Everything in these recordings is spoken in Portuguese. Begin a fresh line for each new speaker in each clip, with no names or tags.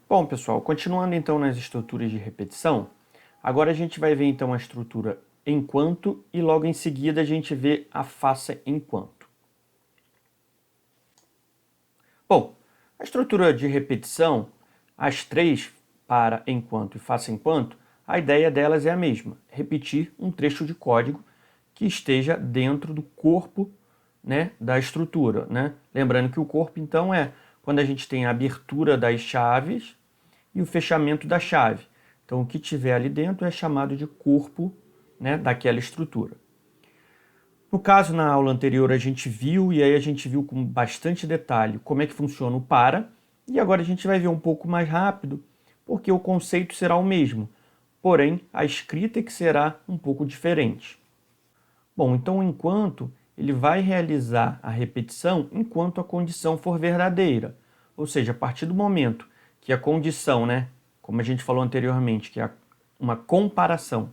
Bom, pessoal, continuando então nas estruturas de repetição, agora a gente vai ver então a estrutura enquanto e logo em seguida a gente vê a faça enquanto. Bom, a estrutura de repetição, as três para enquanto e faça enquanto, a ideia delas é a mesma, repetir um trecho de código que esteja dentro do corpo, né, da estrutura, né? Lembrando que o corpo então é quando a gente tem a abertura das chaves e o fechamento da chave. Então, o que tiver ali dentro é chamado de corpo, né, daquela estrutura. No caso, na aula anterior, a gente viu, e aí a gente viu com bastante detalhe como é que funciona o para, e agora a gente vai ver um pouco mais rápido, porque o conceito será o mesmo, porém a escrita é que será um pouco diferente. Bom, então enquanto ele vai realizar a repetição enquanto a condição for verdadeira, ou seja, a partir do momento que a condição, né, como a gente falou anteriormente, que é uma comparação,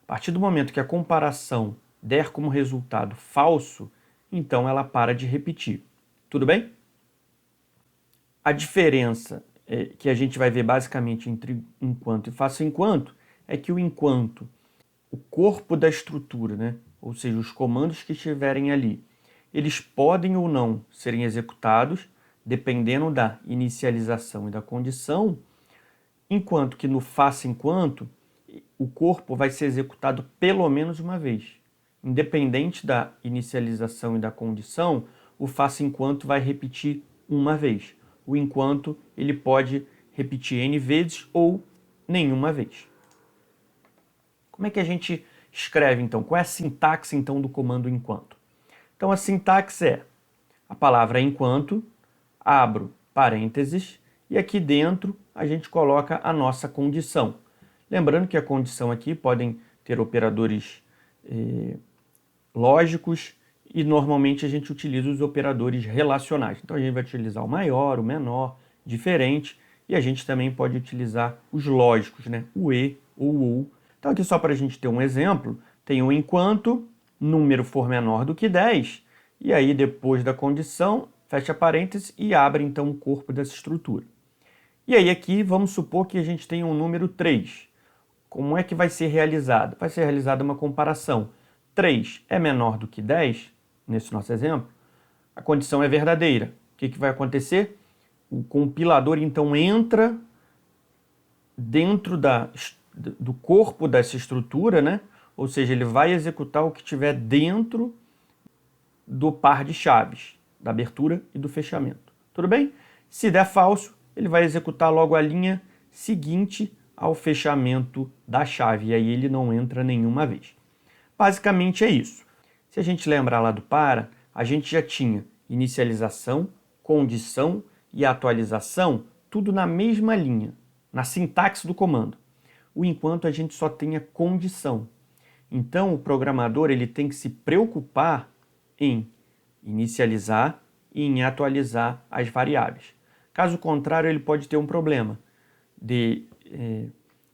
a partir do momento que a comparação der como resultado falso, então ela para de repetir. Tudo bem? A diferença que a gente vai ver basicamente entre enquanto e faça enquanto é que o enquanto, o corpo da estrutura, né? Ou seja, os comandos que estiverem ali, eles podem ou não serem executados, dependendo da inicialização e da condição, enquanto que no faça enquanto, o corpo vai ser executado pelo menos uma vez. Independente da inicialização e da condição, o faça enquanto vai repetir uma vez. O enquanto ele pode repetir N vezes ou nenhuma vez. Como é que a gente escreve então? Qual é a sintaxe então do comando enquanto? Então a sintaxe é a palavra enquanto, abro parênteses, e aqui dentro a gente coloca a nossa condição. Lembrando que a condição aqui podem ter operadores lógicos e normalmente a gente utiliza os operadores relacionais. Então a gente vai utilizar o maior, o menor, diferente, e a gente também pode utilizar os lógicos, né? O e ou o ou. Então aqui só para a gente ter um exemplo, tem o enquanto número for menor do que 10, e aí depois da condição, fecha parênteses e abre então o corpo dessa estrutura. E aí aqui vamos supor que a gente tem um número 3. Como é que vai ser realizado? Vai ser realizada uma comparação. 3 é menor do que 10, nesse nosso exemplo, a condição é verdadeira. O que vai acontecer? O compilador então entra dentro do corpo dessa estrutura, né? Ou seja, ele vai executar o que tiver dentro do par de chaves, da abertura e do fechamento. Tudo bem? Se der falso, ele vai executar logo a linha seguinte ao fechamento da chave, e aí ele não entra nenhuma vez. Basicamente é isso. Se a gente lembrar lá do para, a gente já tinha inicialização, condição e atualização, tudo na mesma linha, na sintaxe do comando. O enquanto a gente só tem a condição. Então o programador ele tem que se preocupar em inicializar e em atualizar as variáveis. Caso contrário, ele pode ter um problema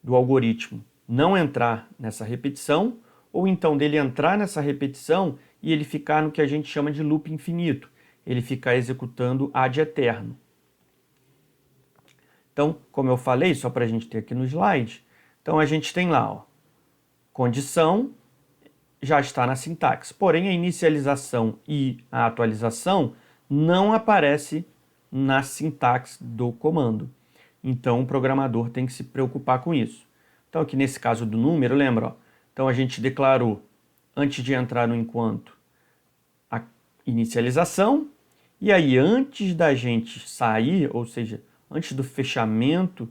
do algoritmo não entrar nessa repetição, ou então dele entrar nessa repetição e ele ficar no que a gente chama de loop infinito, ele ficar executando ad eterno. Então, como eu falei, só para a gente ter aqui no slide, então a gente tem lá, ó, condição já está na sintaxe, porém a inicialização e a atualização não aparece na sintaxe do comando. Então o programador tem que se preocupar com isso. Então aqui nesse caso do número, lembra? Ó, então a gente declarou, antes de entrar no enquanto, a inicialização, e aí antes da gente sair, ou seja, antes do fechamento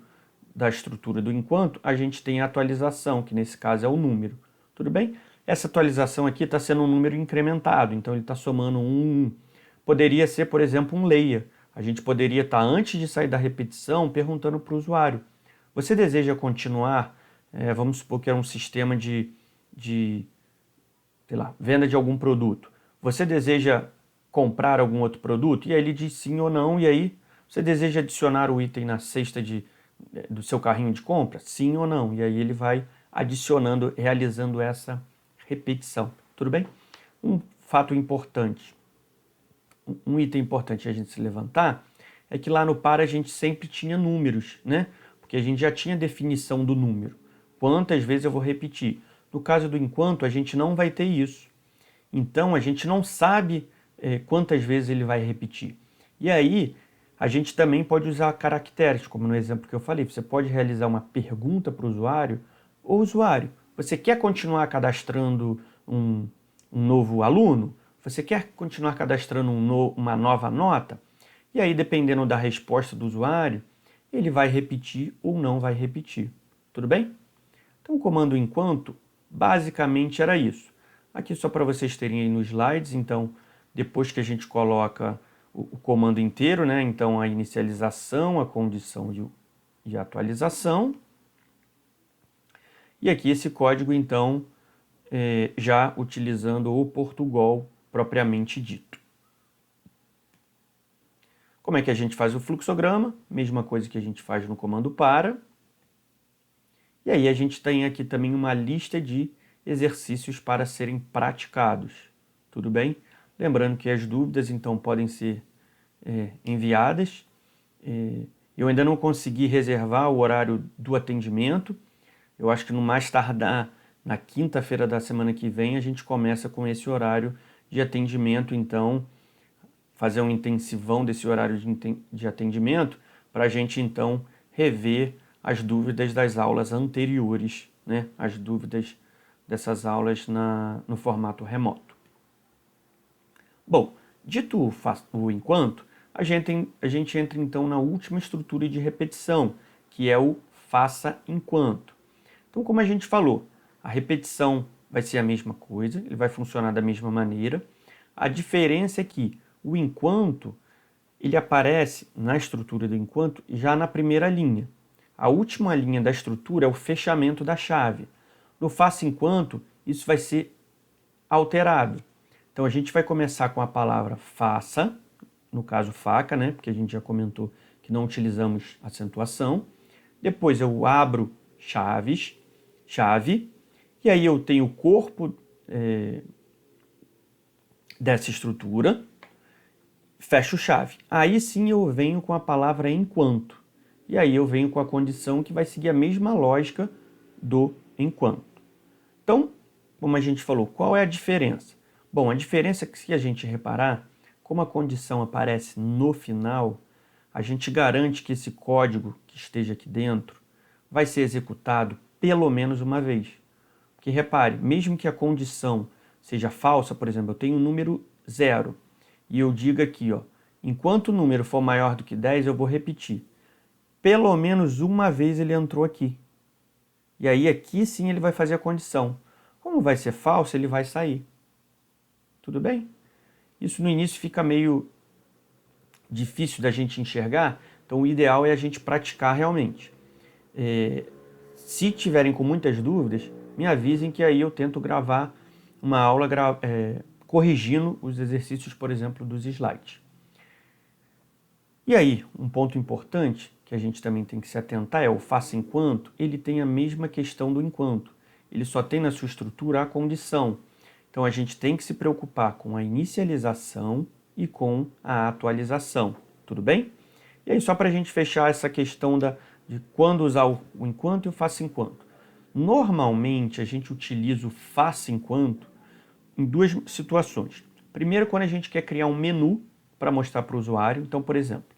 da estrutura do enquanto, a gente tem a atualização, que nesse caso é o número. Tudo bem? Essa atualização aqui está sendo um número incrementado, então ele está somando um. Poderia ser, por exemplo, um layer. A gente poderia estar, antes de sair da repetição, perguntando para o usuário: você deseja continuar? Vamos supor que é um sistema de sei lá, venda de algum produto. Você deseja comprar algum outro produto? E aí ele diz sim ou não, e aí você deseja adicionar o item na cesta do seu carrinho de compra? Sim ou não? E aí ele vai adicionando, realizando essa repetição. Tudo bem? Um fato importante, um item importante a gente se levantar é que lá no para a gente sempre tinha números, né? Porque a gente já tinha definição do número. Quantas vezes eu vou repetir? No caso do enquanto, a gente não vai ter isso. Então, a gente não sabe quantas vezes ele vai repetir. E aí, a gente também pode usar caracteres, como no exemplo que eu falei. Você pode realizar uma pergunta para o usuário. Ô usuário, você quer continuar cadastrando um novo aluno? Você quer continuar cadastrando uma nova nota? E aí, dependendo da resposta do usuário, ele vai repetir ou não vai repetir. Tudo bem? Então, o comando enquanto, basicamente era isso. Aqui só para vocês terem aí nos slides, então, depois que a gente coloca o comando inteiro, né? Então, a inicialização, a condição de atualização. E aqui esse código, então, já utilizando o Portugal propriamente dito. Como é que a gente faz o fluxograma? Mesma coisa que a gente faz no comando para. E aí a gente tem aqui também uma lista de exercícios para serem praticados. Tudo bem? Lembrando que as dúvidas, então, podem ser enviadas. Eu ainda não consegui reservar o horário do atendimento. Eu acho que no mais tardar, na quinta-feira da semana que vem, a gente começa com esse horário de atendimento. Então, fazer um intensivão desse horário de atendimento para a gente, então, rever as dúvidas das aulas anteriores, né? As dúvidas dessas aulas no formato remoto. Bom, dito o enquanto, a gente entra então na última estrutura de repetição, que é o faça enquanto. Então, como a gente falou, a repetição vai ser a mesma coisa, ele vai funcionar da mesma maneira. A diferença é que o enquanto, ele aparece na estrutura do enquanto já na primeira linha. A última linha da estrutura é o fechamento da chave. No faça enquanto, isso vai ser alterado. Então, a gente vai começar com a palavra faça, no caso faca, né? Porque a gente já comentou que não utilizamos acentuação. Depois eu abro chave, e aí eu tenho o corpo dessa estrutura, fecho chave. Aí sim eu venho com a palavra enquanto. E aí eu venho com a condição que vai seguir a mesma lógica do enquanto. Então, como a gente falou, qual é a diferença? Bom, a diferença é que se a gente reparar, como a condição aparece no final, a gente garante que esse código que esteja aqui dentro vai ser executado pelo menos uma vez. Porque repare, mesmo que a condição seja falsa, por exemplo, eu tenho um número 0 e eu digo aqui, ó, enquanto o número for maior do que 10, eu vou repetir. Pelo menos uma vez ele entrou aqui. E aí aqui sim ele vai fazer a condição. Como vai ser falso, ele vai sair. Tudo bem? Isso no início fica meio difícil da gente enxergar, então o ideal é a gente praticar realmente. Se tiverem com muitas dúvidas, me avisem que aí eu tento gravar uma aula corrigindo os exercícios, por exemplo, dos slides. E aí, um ponto importante que a gente também tem que se atentar é o faça enquanto, ele tem a mesma questão do enquanto. Ele só tem na sua estrutura a condição. Então a gente tem que se preocupar com a inicialização e com a atualização. Tudo bem? E aí, só para a gente fechar essa questão de quando usar o enquanto e o faça enquanto. Normalmente a gente utiliza o faça enquanto em duas situações. Primeiro, quando a gente quer criar um menu para mostrar para o usuário. Então, por exemplo,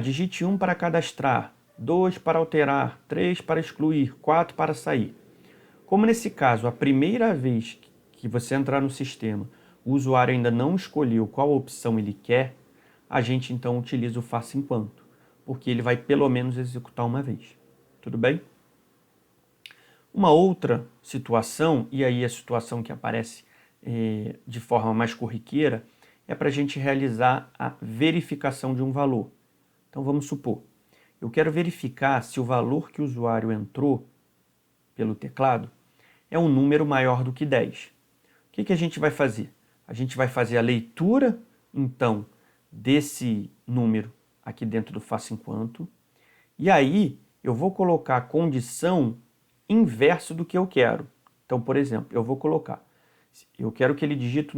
digite 1 para cadastrar, 2 para alterar, 3 para excluir, 4 para sair. Como nesse caso, a primeira vez que você entrar no sistema, o usuário ainda não escolheu qual opção ele quer, a gente então utiliza o faça enquanto, porque ele vai pelo menos executar uma vez. Tudo bem? Uma outra situação, e aí a situação que aparece de forma mais corriqueira, é para a gente realizar a verificação de um valor. Então vamos supor, eu quero verificar se o valor que o usuário entrou pelo teclado é um número maior do que 10. O que a gente vai fazer? A gente vai fazer a leitura, então, desse número aqui dentro do faça enquanto, e aí eu vou colocar a condição inverso do que eu quero. Então, por exemplo, eu vou colocar, eu quero que ele digite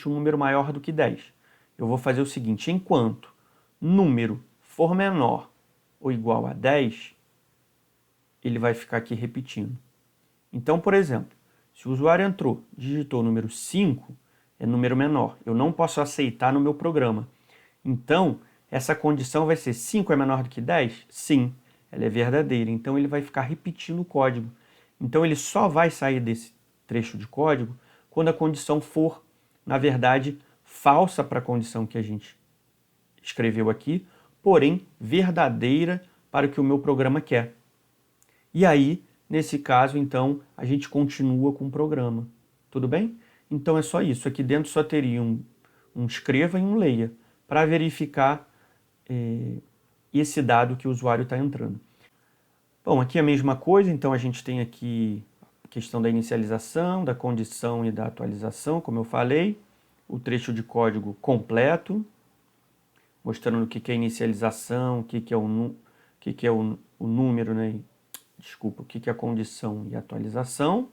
um número maior do que 10. Eu vou fazer o seguinte, enquanto número for menor ou igual a 10, ele vai ficar aqui repetindo. Então, por exemplo, se o usuário entrou, digitou o número 5, é número menor. Eu não posso aceitar no meu programa. Então, essa condição vai ser 5 é menor do que 10? Sim, ela é verdadeira. Então, ele vai ficar repetindo o código. Então, ele só vai sair desse trecho de código quando a condição for, na verdade, falsa para a condição que a gente escreveu aqui, porém verdadeira para o que o meu programa quer. E aí, nesse caso, então, a gente continua com o programa. Tudo bem? Então é só isso. Aqui dentro só teria um escreva e um leia para verificar esse dado que o usuário está entrando. Bom, aqui é a mesma coisa, então a gente tem aqui a questão da inicialização, da condição e da atualização, como eu falei, o trecho de código completo, mostrando o que é inicialização, o que é o número, né? Desculpa, o que é a condição e a atualização.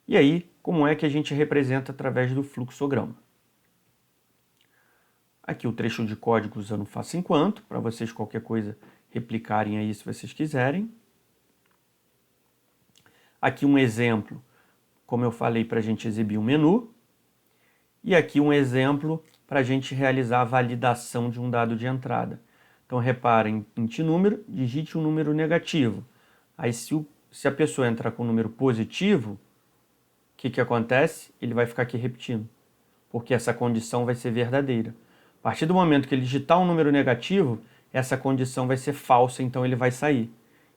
E aí, como é que a gente representa através do fluxograma. Aqui o trecho de código usando faça enquanto, para vocês qualquer coisa replicarem aí se vocês quiserem. Aqui um exemplo, como eu falei, para a gente exibir um menu. E aqui um exemplo para a gente realizar a validação de um dado de entrada. Então reparem, int número, digite um número negativo. Aí se a pessoa entrar com um número positivo, o que acontece? Ele vai ficar aqui repetindo, porque essa condição vai ser verdadeira. A partir do momento que ele digitar um número negativo, essa condição vai ser falsa, então ele vai sair.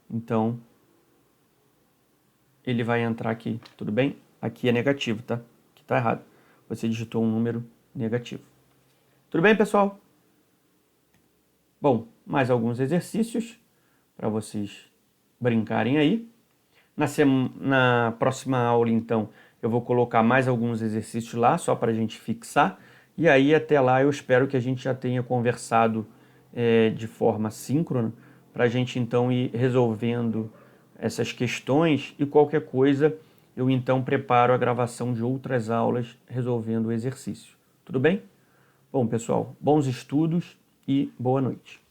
Então, ele vai entrar aqui, tudo bem? Aqui é negativo, tá? Aqui está errado. Você digitou um número negativo. Tudo bem, pessoal? Bom, mais alguns exercícios para vocês brincarem aí. Na próxima aula, então, eu vou colocar mais alguns exercícios lá, só para a gente fixar. E aí, até lá, eu espero que a gente já tenha conversado de forma síncrona, para a gente, então, ir resolvendo essas questões. E qualquer coisa, eu, então, preparo a gravação de outras aulas resolvendo o exercício. Tudo bem? Bom, pessoal, bons estudos e boa noite.